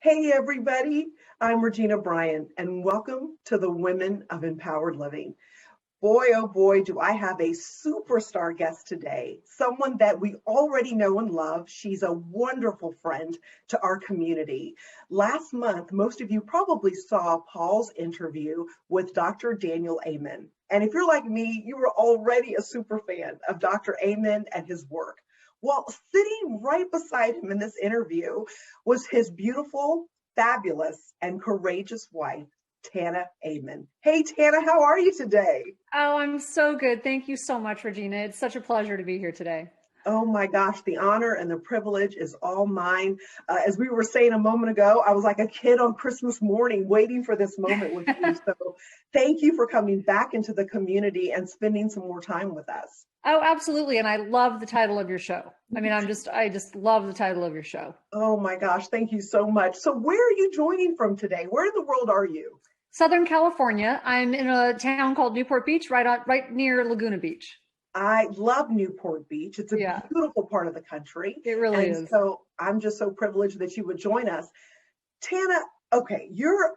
Hey, everybody. I'm Regina Bryan, and welcome to the Women of Empowered Living. Boy, oh boy, do I have a superstar guest today, someone that we already know and love. She's a wonderful friend to our community. Last month, most of you probably saw Paul's interview with Dr. Daniel Amen. And if you're like me, you were already a super fan of Dr. Amen and his work. Well, sitting right beside him in this interview was his beautiful, fabulous, and courageous wife, Tana Amen. Hey, Tana, how are you today? Oh, I'm so good. Thank you so much, Regina. It's such a pleasure to be here today. Oh my gosh, the honor and the privilege is all mine. As we were saying a moment ago, I was like a kid on Christmas morning waiting for this moment with you. So thank you for coming back into the community and spending some more time with us. Oh, absolutely. And I love the title of your show. I just love the title of your show. Oh my gosh, thank you so much. So where are you joining from today? Where in the world are you? Southern California. I'm in a town called Newport Beach, right near Laguna Beach. I love Newport Beach. It's a Yeah, beautiful part of the country. it really And is. so I'm just so privileged that you would join us. Tana, okay, you're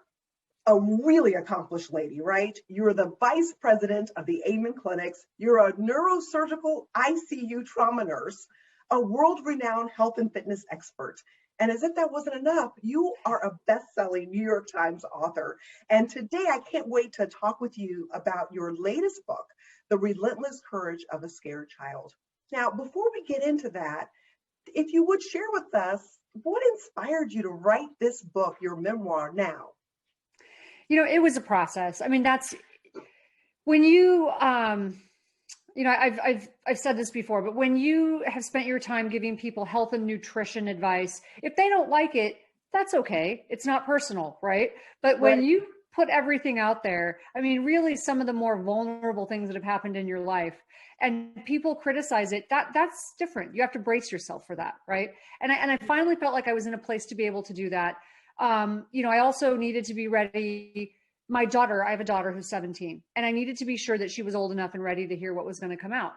a really accomplished lady, right? You're the vice president of the Amen Clinics. You're a neurosurgical ICU trauma nurse, a world-renowned health and fitness expert. And as if that wasn't enough, you are a best-selling New York Times author. And today I can't wait to talk with you about your latest book, The Relentless Courage of a Scared Child. Now, before we get into that, if you would share with us what inspired you to write this book, your memoir now? It was a process. I mean, that's when I've said this before, but when you have spent your time giving people health and nutrition advice, if they don't like it, that's okay. It's not personal, right? But when Right. you put everything out there, I mean, really some of the more vulnerable things that have happened in your life and people criticize it, that's different. You have to brace yourself for that, right? And I finally felt like I was in a place to be able to do that. I also needed to be ready. I have a daughter who's 17, and I needed to be sure that she was old enough and ready to hear what was going to come out.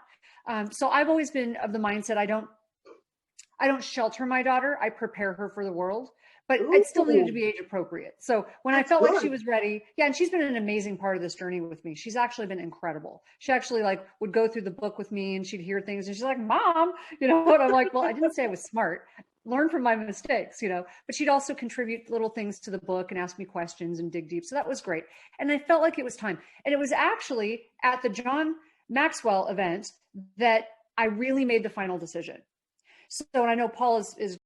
So I've always been of the mindset I don't shelter my daughter. I prepare her for the world, but it still needed to Ooh, be age appropriate. So when I that's felt like she good. was ready, yeah, and she's been an amazing part of this journey with me. She's actually been incredible. She actually like would go through the book with me and she'd hear things and she's like, "Mom," and I'm like, "Well, I didn't say I was smart. Learn from my mistakes." But she'd also contribute little things to the book and ask me questions and dig deep. So that was great. And I felt like it was time. And it was actually at the John Maxwell event that I really made the final decision. So, and I know Paul is